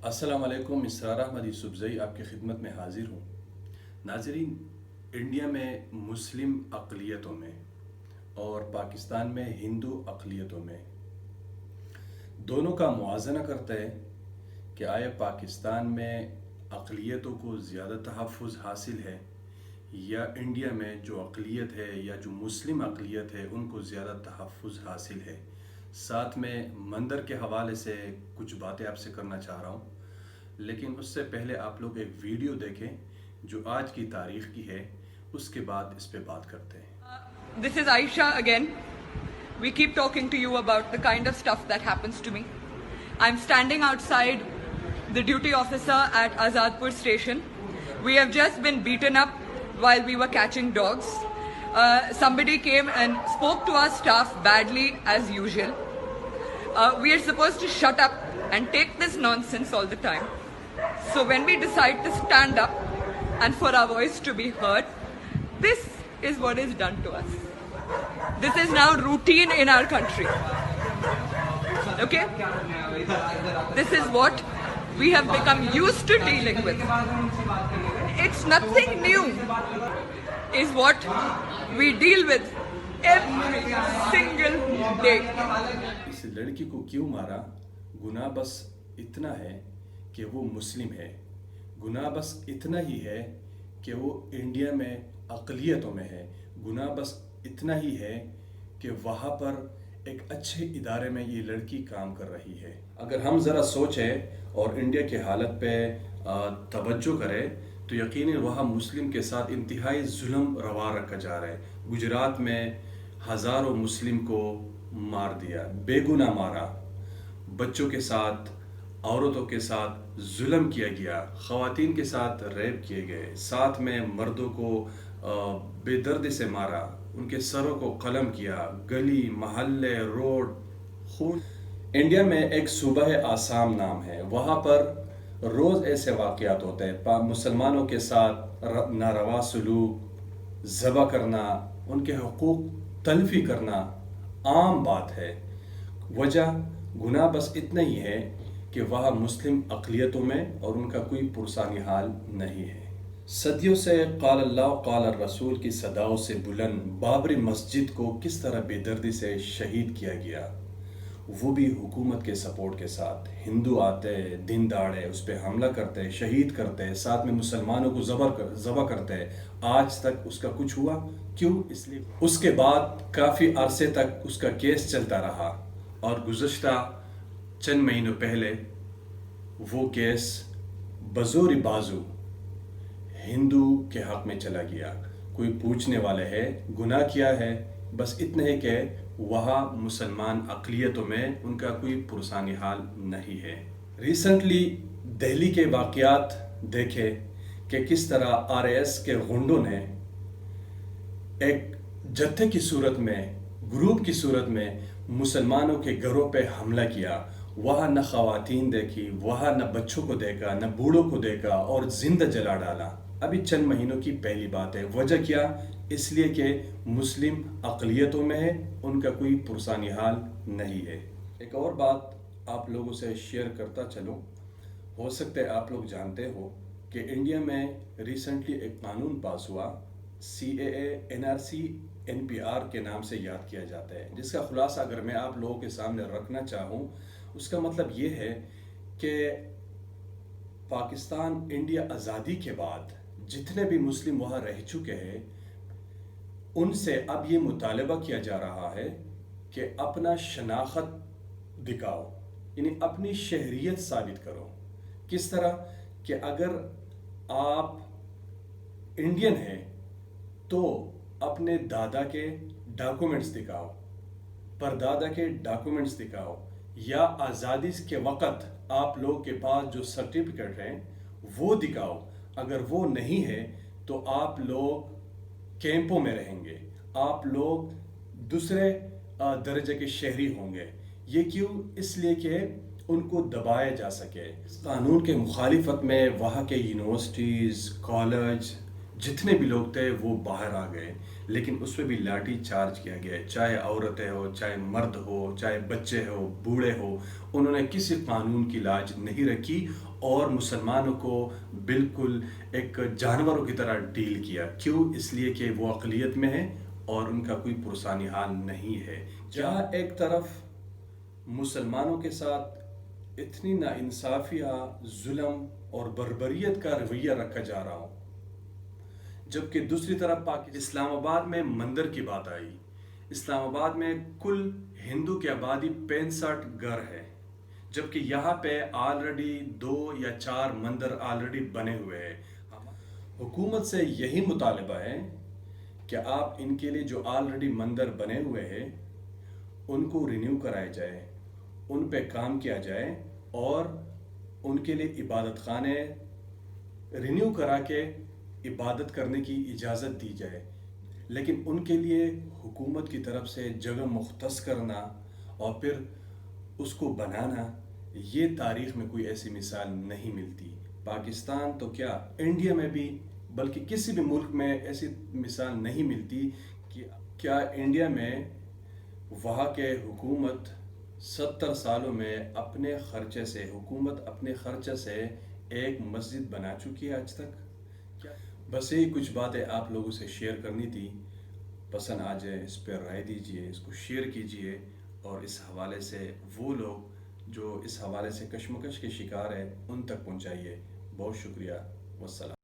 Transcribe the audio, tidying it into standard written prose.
السلام علیکم، اسرار احمد یوسفزئی آپ کی خدمت میں حاضر ہوں۔ ناظرین، انڈیا میں مسلم اقلیتوں میں اور پاکستان میں ہندو اقلیتوں میں دونوں کا موازنہ کرتا ہے کہ آیا پاکستان میں اقلیتوں کو زیادہ تحفظ حاصل ہے یا انڈیا میں جو اقلیت ہے یا جو مسلم اقلیت ہے ان کو زیادہ تحفظ حاصل ہے۔ ساتھ میں مندر کے حوالے سے کچھ باتیں آپ سے کرنا چاہ رہا ہوں، لیکن اس سے پہلے آپ لوگ ایک ویڈیو دیکھیں جو آج کی تاریخ کی ہے، اس کے بعد اس پہ بات کرتے ہیں۔ This is Aisha again. We keep talking to you about the kind of stuff that happens to me. I'm standing outside the duty officer at Azadpur station. We have just been beaten up while we were catching dogs. Somebody came and spoke to our staff badly as usual. We are supposed to shut up and take this nonsense all the time. So when we decide to stand up and for our voice to be heard, this is what is done to us. This is now routine in our country. Okay? This is what we have become used to dealing with. It's nothing new, is what we deal with every single day. اس لڑکی کو کیوں مارا؟ گناہ بس اتنا ہے کہ وہ مسلم ہے، گناہ بس اتنا ہی ہے کہ وہ انڈیا میں اقلیتوں میں ہے، گناہ بس اتنا ہی ہے کہ وہاں پر ایک اچھے ادارے میں یہ لڑکی کام کر رہی ہے۔ اگر ہم ذرا سوچیں اور انڈیا کی حالت پہ توجہ کریں تو یقیناً وہاں مسلم کے ساتھ انتہائی ظلم روا رکھا جا رہا ہے۔ گجرات میں ہزاروں مسلم کو مار دیا، بے گناہ مارا، بچوں کے ساتھ، عورتوں کے ساتھ ظلم کیا گیا، خواتین کے ساتھ ریپ کیے گئے، ساتھ میں مردوں کو بے دردی سے مارا، ان کے سروں کو قلم کیا، گلی محلے روڈ خون۔ انڈیا میں ایک صوبہ ہے آسام نام ہے، وہاں پر روز ایسے واقعات ہوتے ہیں، مسلمانوں کے ساتھ ناروا سلوک، ذبح کرنا، ان کے حقوق تلفی کرنا عام بات ہے۔ وجہ گناہ بس اتنا ہی ہے کہ وہاں مسلم اقلیتوں میں اور ان کا کوئی پرسانی حال نہیں ہے۔ صدیوں سے قال اللہ قال الرسول کی صداؤں سے بلند بابری مسجد کو کس طرح بے دردی سے شہید کیا گیا، وہ بھی حکومت کے سپورٹ کے ساتھ۔ ہندو آتے دن داڑے اس پہ حملہ کرتے، شہید کرتے، ساتھ میں مسلمانوں کو ذبح کرتے، آج تک اس کا کچھ ہوا کیوں؟ اس لیے اس کے بعد کافی عرصے تک اس کا کیس چلتا رہا اور گزشتہ چند مہینوں پہلے وہ کیس بزور بازو ہندو کے حق میں چلا گیا۔ کوئی پوچھنے والے ہے گناہ کیا ہے؟ بس اتنا ہے کہ وہاں مسلمان اقلیتوں میں ان کا کوئی پرسانی حال نہیں ہے۔ ریسنٹلی دہلی کے واقعات دیکھے کہ کس طرح آر اے ایس کے غنڈوں نے ایک جتھے کی صورت میں، گروپ کی صورت میں مسلمانوں کے گھروں پہ حملہ کیا۔ وہاں نہ خواتین دیکھی، وہاں نہ بچوں کو دیکھا، نہ بوڑھوں کو دیکھا اور زندہ جلا ڈالا۔ ابھی چند مہینوں کی پہلی بات ہے۔ وجہ کیا؟ اس لیے کہ مسلم اقلیتوں میں ہے، ان کا کوئی پرسانی حال نہیں ہے۔ ایک اور بات آپ لوگوں سے شیئر کرتا چلوں، ہو سکتا ہے آپ لوگ جانتے ہو کہ انڈیا میں ریسنٹلی ایک قانون پاس ہوا، C A A N R C N P R کے نام سے یاد کیا جاتا ہے، جس کا خلاصہ اگر میں آپ لوگوں کے سامنے رکھنا چاہوں، اس کا مطلب یہ ہے کہ پاکستان انڈیا آزادی کے بعد جتنے بھی مسلم وہاں رہ چکے ہیں ان سے اب یہ مطالبہ کیا جا رہا ہے کہ اپنا شناخت دکھاؤ، یعنی اپنی شہریت ثابت کرو۔ کس طرح کہ اگر آپ انڈین ہیں تو اپنے دادا کے ڈاکومنٹس دکھاؤ، پردادا کے ڈاکومنٹس دکھاؤ، یا آزادی کے وقت آپ لوگ کے پاس جو سرٹیفکیٹ ہیں وہ دکھاؤ۔ اگر وہ نہیں ہے تو آپ لوگ کیمپوں میں رہیں گے، آپ لوگ دوسرے درجے کے شہری ہوں گے۔ یہ کیوں؟ اس لیے کہ ان کو دبایا جا سکے۔ قانون کے مخالفت میں وہاں کے یونیورسٹیز، کالج جتنے بھی لوگ تھے وہ باہر آ گئے، لیکن اس پہ بھی لاٹھی چارج کیا گیا، چاہے عورتیں ہو، چاہے مرد ہو، چاہے بچے ہو، بوڑھے ہو، انہوں نے کسی قانون کی لاج نہیں رکھی اور مسلمانوں کو بالکل ایک جانوروں کی طرح ڈیل کیا۔ کیوں؟ اس لیے کہ وہ اقلیت میں ہیں اور ان کا کوئی پرسانی حال نہیں ہے۔ جہاں ایک طرف مسلمانوں کے ساتھ اتنی ناانصافیہ، ظلم اور بربریت کا رویہ رکھا جا رہا ہو، جبکہ دوسری طرف اسلام آباد میں مندر کی بات آئی۔ اسلام آباد میں کل ہندو کی آبادی 65 گھر ہے، جبکہ یہاں پہ آلریڈی 2 یا 4 مندر آلریڈی بنے ہوئے ہیں۔ حکومت سے یہی مطالبہ ہے کہ آپ ان کے لیے جو آلریڈی مندر بنے ہوئے ہیں ان کو رینیو کرائے جائے، ان پہ کام کیا جائے اور ان کے لیے عبادت خانے رینیو کرا کے عبادت کرنے کی اجازت دی جائے۔ لیکن ان کے لیے حکومت کی طرف سے جگہ مختص کرنا اور پھر اس کو بنانا، یہ تاریخ میں کوئی ایسی مثال نہیں ملتی۔ پاکستان تو کیا، انڈیا میں بھی، بلکہ کسی بھی ملک میں ایسی مثال نہیں ملتی کہ کیا انڈیا میں وہاں کے حکومت 70 سالوں میں اپنے خرچے سے ایک مسجد بنا چکی ہے آج تک۔ بس یہی کچھ باتیں آپ لوگوں سے شیئر کرنی تھی۔ پسند آ جائے اس پہ رائے دیجئے، اس کو شیئر کیجئے اور اس حوالے سے وہ لوگ جو اس حوالے سے کشمکش کے شکار ہیں ان تک پہنچائیے۔ بہت شکریہ، والسلام۔